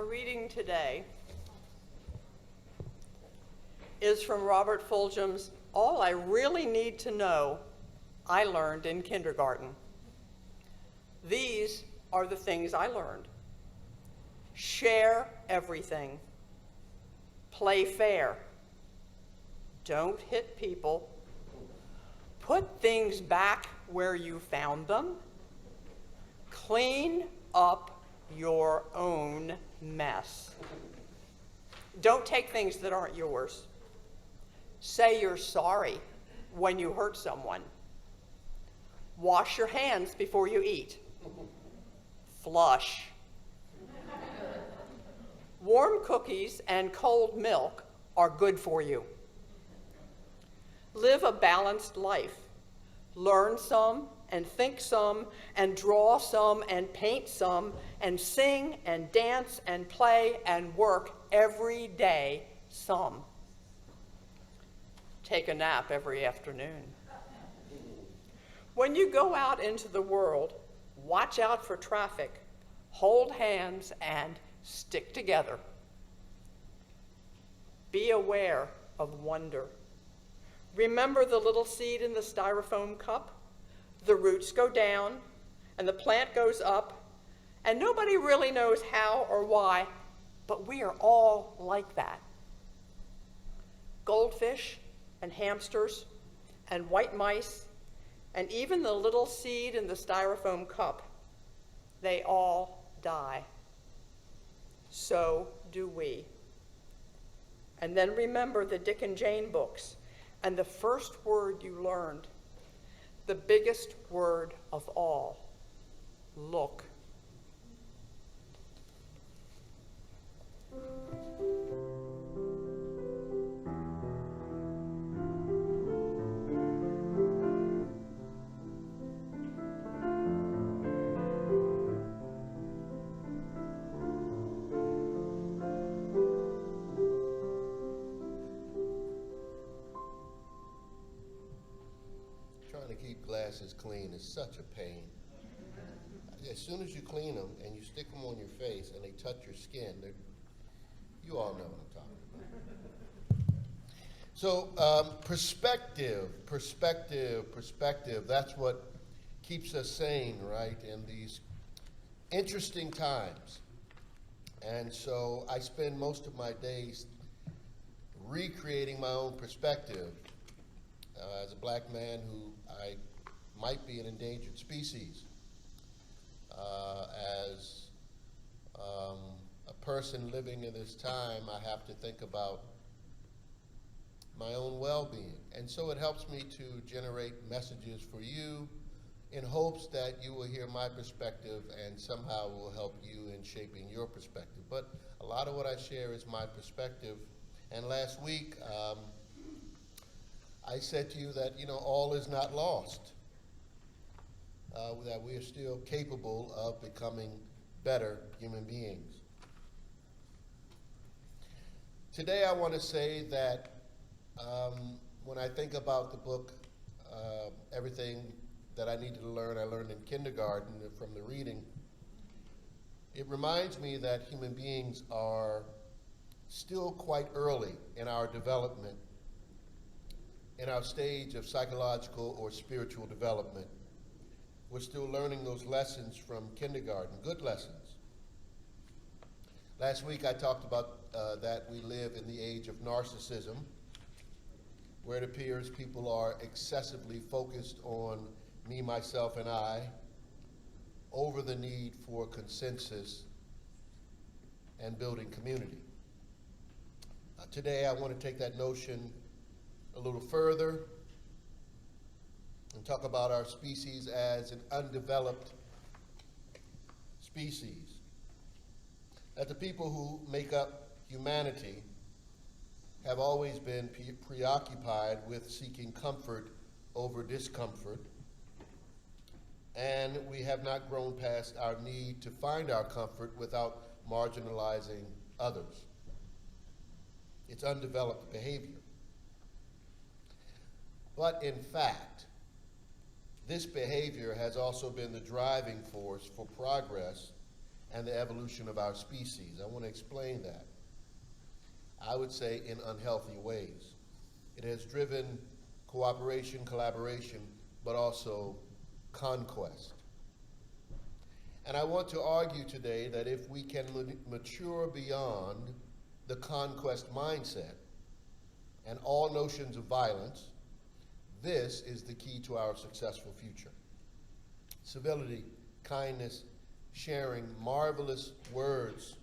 Our reading today is from Robert Fulghum's All I Really Need to Know I Learned in Kindergarten. These are the things I learned. Share everything. Play fair. Don't hit people. Put things back where you found them. Clean up your own mess. Don't take things that aren't yours. Say you're sorry when you hurt someone. Wash your hands before you eat. Flush. Warm cookies and cold milk are good for you. Live a balanced life. Learn some and think some and draw some and paint some and sing and dance and play and work every day some. Take a nap every afternoon. When you go out into the world, watch out for traffic, hold hands, and stick together. Be aware of wonder. Remember the little seed in the styrofoam cup? The roots go down, and the plant goes up, and nobody really knows how or why, but we are all like that. Goldfish and hamsters and white mice and even the little seed in the styrofoam cup, they all die. So do we. And then remember the Dick and Jane books and the first word you learned, the biggest word of all, look. Trying to keep glasses clean is such a pain. As soon as you clean them and you stick them on your face and they touch your skin, you all know what I'm talking about. So perspective, that's what keeps us sane, right, in these interesting times. And so I spend most of my days recreating my own perspective. As a black man who I might be an endangered species, as a person living in this time, I have to think about my own well-being. And so it helps me to generate messages for you in hopes that you will hear my perspective and somehow will help you in shaping your perspective. But a lot of what I share is my perspective. And last week, I said to you that, all is not lost, that we are still capable of becoming better human beings. Today I want to say that when I think about the book, everything that I needed to learn, I learned in kindergarten from the reading. It reminds me that human beings are still quite early in our development, in our stage of psychological or spiritual development. We're still learning those lessons from kindergarten, good lessons. Last week I talked about that we live in the age of narcissism, where it appears people are excessively focused on me, myself, and I, over the need for consensus and building community. Today I want to take that notion a little further and talk about our species as an undeveloped species. That the people who make up humanity have always been preoccupied with seeking comfort over discomfort, and we have not grown past our need to find our comfort without marginalizing others. It's undeveloped behavior. But in fact, this behavior has also been the driving force for progress and the evolution of our species. I want to explain that. I would say in unhealthy ways. It has driven cooperation, collaboration, but also conquest. And I want to argue today that if we can mature beyond the conquest mindset and all notions of violence, this is the key to our successful future. Civility, kindness, sharing, marvelous words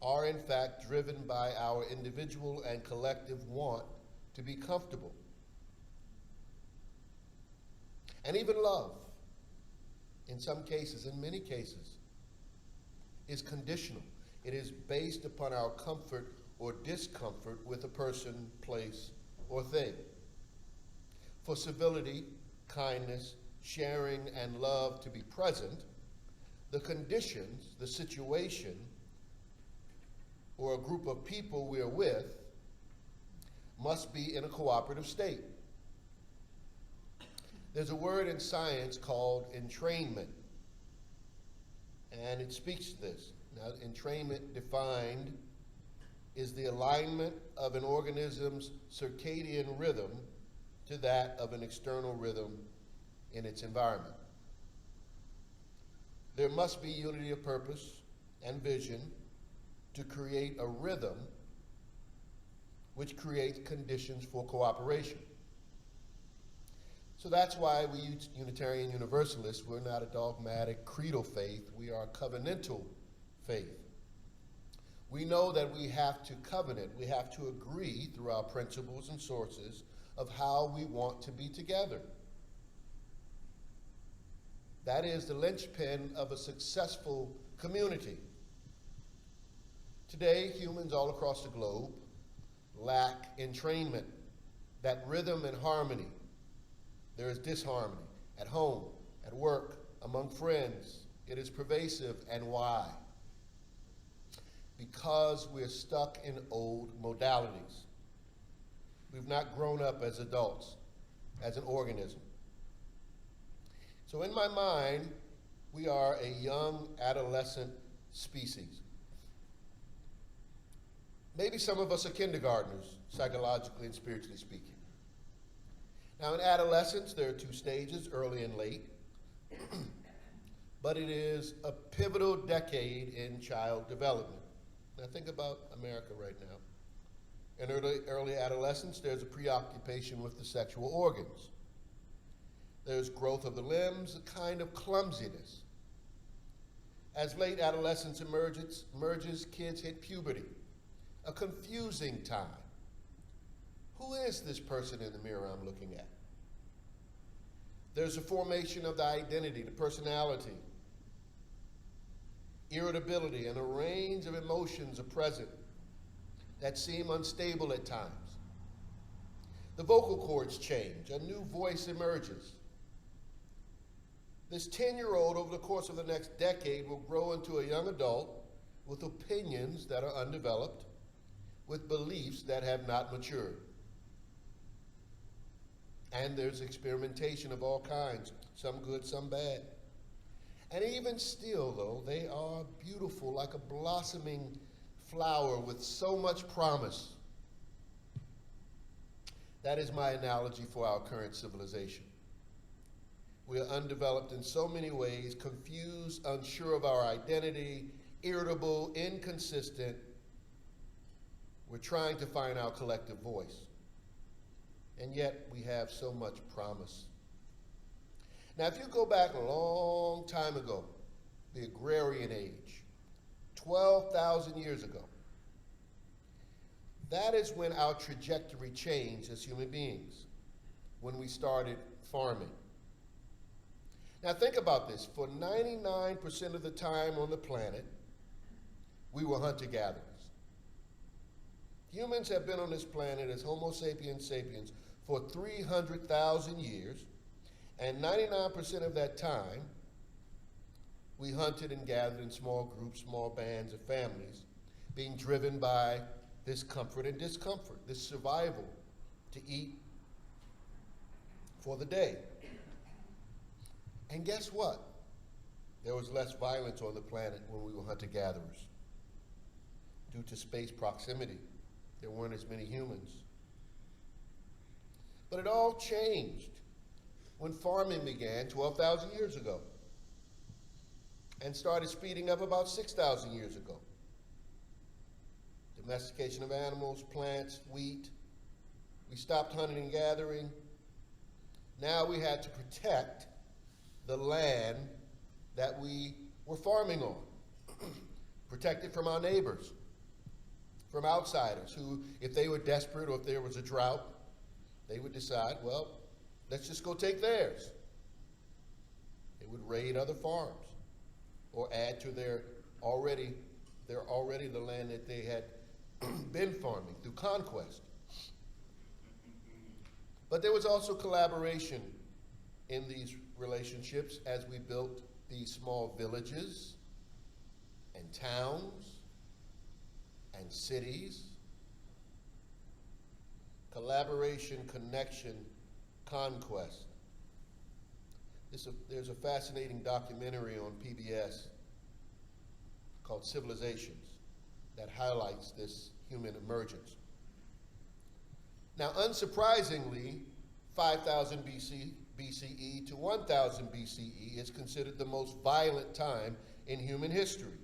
are in fact driven by our individual and collective want to be comfortable. And even love, in some cases, in many cases, is conditional. It is based upon our comfort or discomfort with a person, place, or thing. For civility, kindness, sharing, and love to be present, the conditions, the situation, or a group of people we are with must be in a cooperative state. There's a word in science called entrainment, and it speaks to this. Now, entrainment defined is the alignment of an organism's circadian rhythm to that of an external rhythm in its environment. There must be unity of purpose and vision to create a rhythm which creates conditions for cooperation. So that's why we Unitarian Universalists, we're not a dogmatic creedal faith, we are a covenantal faith. We know that we have to covenant, we have to agree through our principles and sources of how we want to be together. That is the linchpin of a successful community. Today, humans all across the globe lack entrainment, that rhythm and harmony. There is disharmony at home, at work, among friends. It is pervasive, and why? Because we're stuck in old modalities. We've not grown up as adults, as an organism. So in my mind, we are a young adolescent species. Maybe some of us are kindergartners, psychologically and spiritually speaking. Now in adolescence, there are two stages, early and late. But it is a pivotal decade in child development. Now think about America right now. In early adolescence, there's a preoccupation with the sexual organs. There's growth of the limbs, a kind of clumsiness. As late adolescence emerges, kids hit puberty, a confusing time. Who is this person in the mirror I'm looking at? There's a formation of the identity, the personality. Irritability and a range of emotions are present that seem unstable at times. The vocal cords change, a new voice emerges. This 10-year-old over the course of the next decade will grow into a young adult with opinions that are undeveloped, with beliefs that have not matured. And there's experimentation of all kinds, some good, some bad. And even still, though, they are beautiful, like a blossoming flower with so much promise. That is my analogy for our current civilization. We are undeveloped in so many ways, confused, unsure of our identity, irritable, inconsistent. We're trying to find our collective voice. And yet we have so much promise. Now, if you go back a long time ago, the agrarian age, 12,000 years ago, that is when our trajectory changed as human beings, when we started farming. Now think about this. For 99% of the time on the planet, we were hunter-gatherers. Humans have been on this planet as Homo sapiens sapiens for 300,000 years, and 99% of that time, we hunted and gathered in small groups, small bands of families, being driven by this comfort and discomfort, this survival to eat for the day. And guess what? There was less violence on the planet when we were hunter-gatherers. Due to space proximity, there weren't as many humans. But it all changed when farming began 12,000 years ago and started speeding up about 6,000 years ago. Domestication of animals, plants, wheat. We stopped hunting and gathering. Now we had to protect the land that we were farming on. Protect it from our neighbors, from outsiders who, if they were desperate or if there was a drought, they would decide, well, let's just go take theirs. They would raid other farms or add to their already the land that they had been farming through conquest. But there was also collaboration in these relationships as we built these small villages and towns and cities. Collaboration, connection, conquest. There's a fascinating documentary on PBS called Civilizations that highlights this human emergence. Now, unsurprisingly, 5000 BCE to 1000 BCE is considered the most violent time in human history.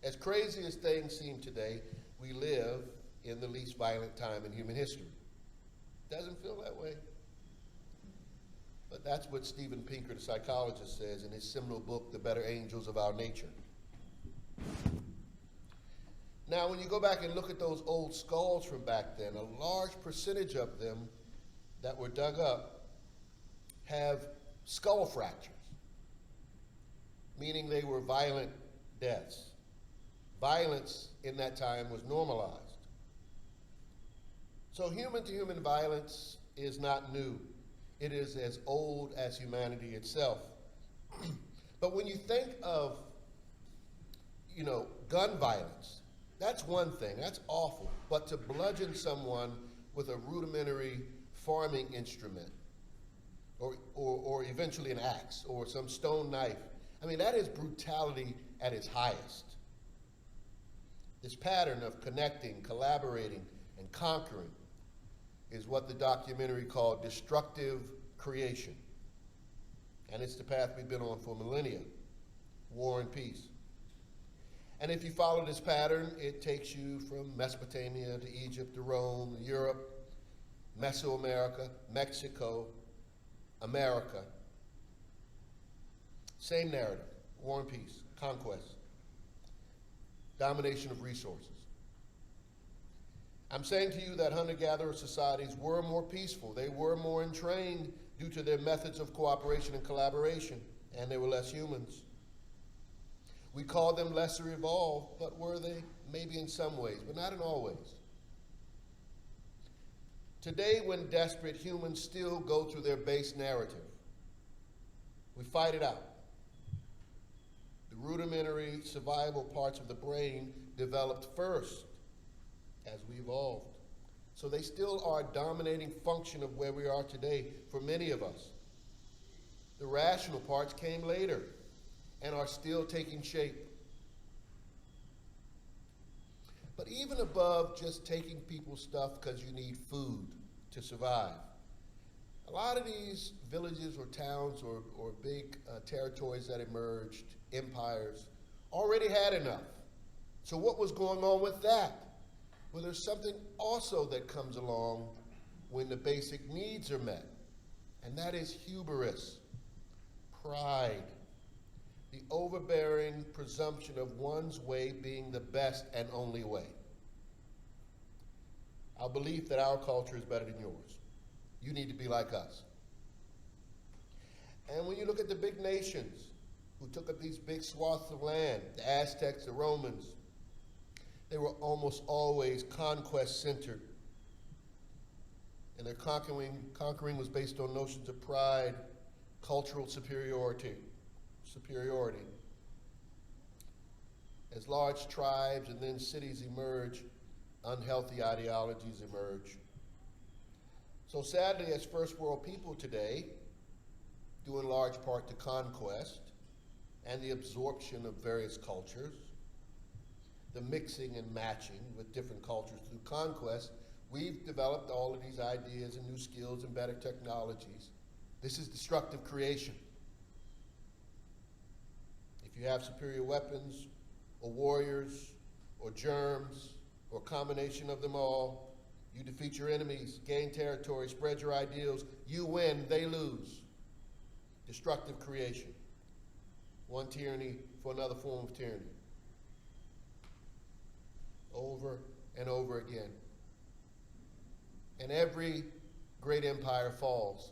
As crazy as things seem today, we live in the least violent time in human history. Doesn't feel that way. But that's what Steven Pinker, the psychologist, says in his seminal book, The Better Angels of Our Nature. Now, when you go back and look at those old skulls from back then, a large percentage of them that were dug up have skull fractures, meaning they were violent deaths. Violence in that time was normalized. So human-to-human violence is not new. It is as old as humanity itself. But when you think of, gun violence, that's one thing, that's awful. But to bludgeon someone with a rudimentary farming instrument, or eventually an axe, or some stone knife, that is brutality at its highest. This pattern of connecting, collaborating, and conquering is what the documentary called destructive creation. And it's the path we've been on for millennia, war and peace. And if you follow this pattern, it takes you from Mesopotamia to Egypt to Rome, Europe, Mesoamerica, Mexico, America. Same narrative, war and peace, conquest, domination of resources. I'm saying to you that hunter-gatherer societies were more peaceful. They were more entrained due to their methods of cooperation and collaboration, and there were less humans. We call them lesser evolved, but were they? Maybe in some ways, but not in all ways. Today, when desperate, humans still go through their base narrative. We fight it out. The rudimentary survival parts of the brain developed first as we evolved. So they still are a dominating function of where we are today for many of us. The rational parts came later and are still taking shape. But even above just taking people's stuff because you need food to survive, a lot of these villages or towns or big territories that emerged, empires, already had enough. So what was going on with that? Well, there's something also that comes along when the basic needs are met, and that is hubris, pride, the overbearing presumption of one's way being the best and only way. Our belief that our culture is better than yours. You need to be like us. And when you look at the big nations who took up these big swaths of land, the Aztecs, the Romans, they were almost always conquest-centered. And their conquering was based on notions of pride, cultural superiority. As large tribes and then cities emerge, unhealthy ideologies emerge. So sadly, as first world people today, due in large part to conquest, and the absorption of various cultures, the mixing and matching with different cultures through conquest, we've developed all of these ideas and new skills and better technologies. This is destructive creation. If you have superior weapons, or warriors, or germs, or a combination of them all, you defeat your enemies, gain territory, spread your ideals, you win, they lose. Destructive creation. One tyranny for another form of tyranny. Over and over again. And every great empire falls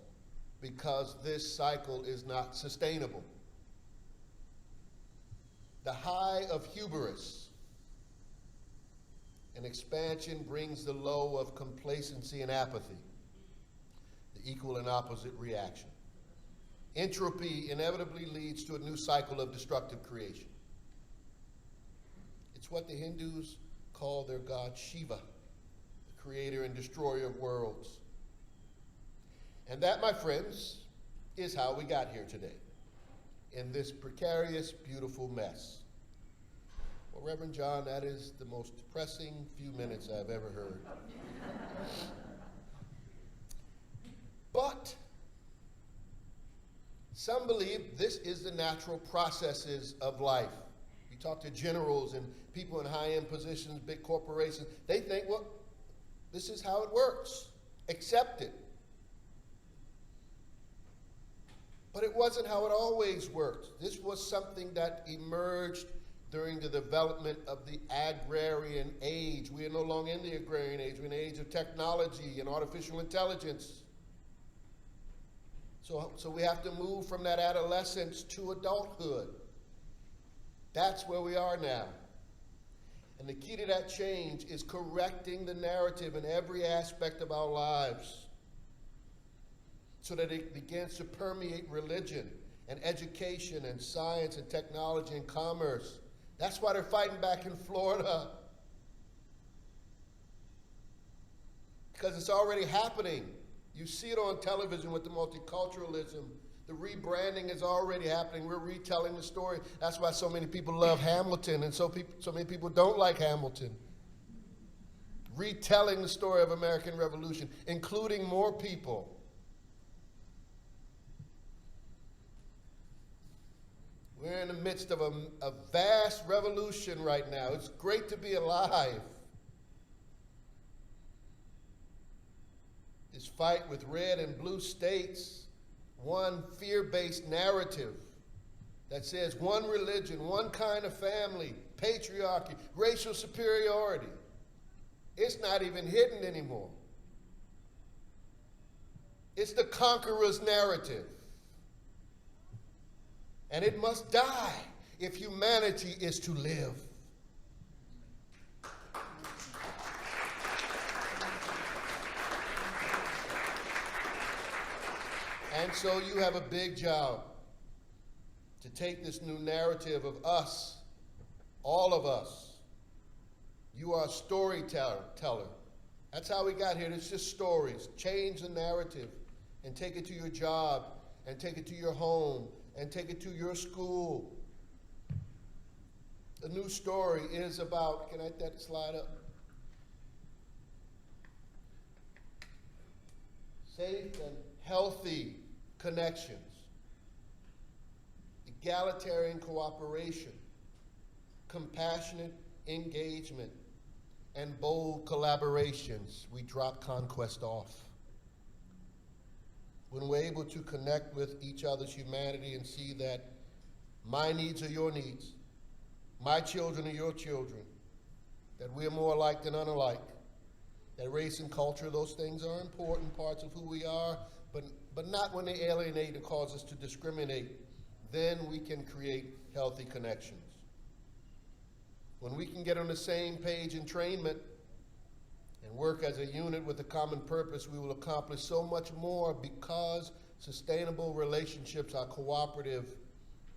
because this cycle is not sustainable. The high of hubris and expansion brings the low of complacency and apathy, the equal and opposite reaction. Entropy inevitably leads to a new cycle of destructive creation. It's what the Hindus call their god Shiva, the creator and destroyer of worlds. And that, my friends, is how we got here today, in this precarious, beautiful mess. Well, Reverend John, that is the most depressing few minutes I've ever heard. But some believe this is the natural processes of life. You talk to generals and people in high-end positions, big corporations, they think, well, this is how it works. Accept it. But it wasn't how it always worked. This was something that emerged during the development of the agrarian age. We are no longer in the agrarian age. We're in the age of technology and artificial intelligence. So we have to move from that adolescence to adulthood. That's where we are now. And the key to that change is correcting the narrative in every aspect of our lives so that it begins to permeate religion and education and science and technology and commerce. That's why they're fighting back in Florida. Because it's already happening. You see it on television with the multiculturalism. The rebranding is already happening. We're retelling the story. That's why so many people love Hamilton and so many people don't like Hamilton. Retelling the story of American Revolution, including more people. We're in the midst of a vast revolution right now. It's great to be alive. This fight with red and blue states, one fear-based narrative that says one religion, one kind of family, patriarchy, racial superiority. It's not even hidden anymore. It's the conqueror's narrative. And it must die if humanity is to live. And so you have a big job to take this new narrative of us, all of us. You are a storyteller. That's how we got here. It's just stories. Change the narrative and take it to your job and take it to your home and take it to your school. The new story is about, can I get that slide up? Safe and healthy connections, egalitarian cooperation, compassionate engagement, and bold collaborations. We drop conquest off. When we're able to connect with each other's humanity and see that my needs are your needs, my children are your children, that we're more alike than unalike, that race and culture, those things are important parts of who we are, but not when they alienate and cause us to discriminate. Then we can create healthy connections. When we can get on the same page in trainment and work as a unit with a common purpose, we will accomplish so much more because sustainable relationships are cooperative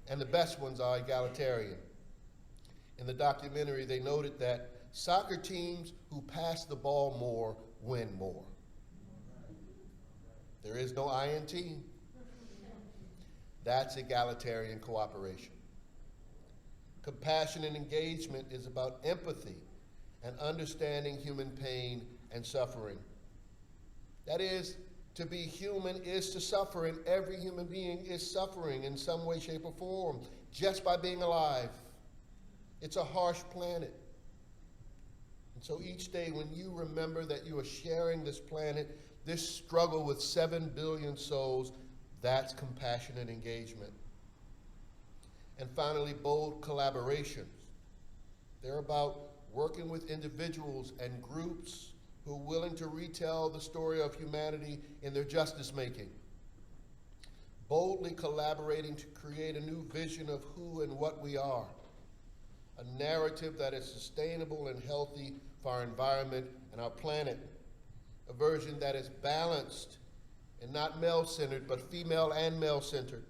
and the best ones are egalitarian. In the documentary, they noted that soccer teams who pass the ball more win more. There is no INT. That's egalitarian cooperation. Compassionate engagement is about empathy and understanding human pain and suffering. That is, to be human is to suffer, and every human being is suffering in some way, shape, or form just by being alive. It's a harsh planet. And so each day when you remember that you are sharing this planet, this struggle with 7 billion souls, that's compassionate engagement. And finally, bold collaborations. They're about working with individuals and groups who are willing to retell the story of humanity in their justice making. Boldly collaborating to create a new vision of who and what we are. A narrative that is sustainable and healthy for our environment and our planet. A version that is balanced and not male-centered, but female and male-centered,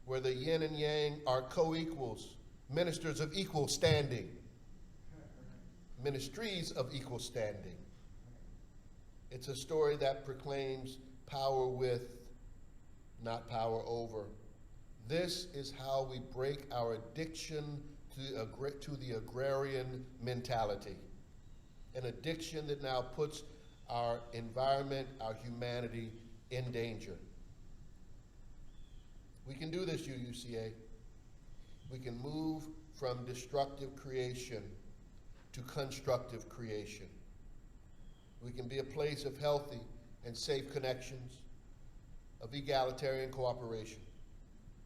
where the yin and yang are co-equals, ministers of equal standing, ministries of equal standing. It's a story that proclaims power with, not power over. This is how we break our addiction to the agrarian mentality, an addiction that now puts our environment, our humanity in danger. We can do this, UUCA. We can move from destructive creation to constructive creation. We can be a place of healthy and safe connections, of egalitarian cooperation,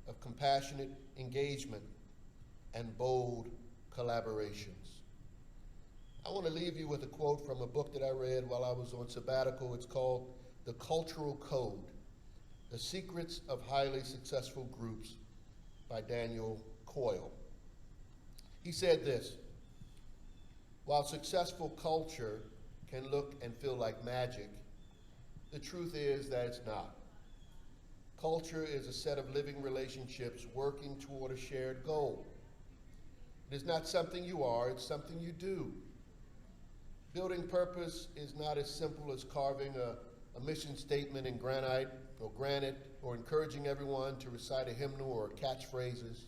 of compassionate engagement, and bold collaborations. I want to leave you with a quote from a book that I read while I was on sabbatical. It's called The Cultural Code: The Secrets of Highly Successful Groups by Daniel Coyle. He said this: while successful culture can look and feel like magic, the truth is that it's not. Culture is a set of living relationships working toward a shared goal. It is not something you are, it's something you do. Building purpose is not as simple as carving a mission statement in granite or encouraging everyone to recite a hymnal or catchphrases.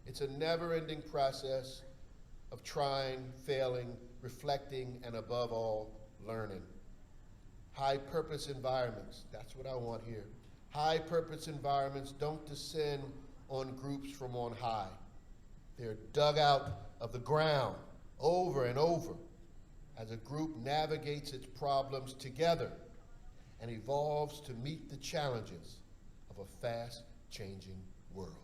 It's a never-ending process of trying, failing, reflecting, and above all, learning. High-purpose environments, that's what I want here. High-purpose environments don't descend on groups from on high. They're dug out of the ground over and over as a group navigates its problems together and evolves to meet the challenges of a fast-changing world.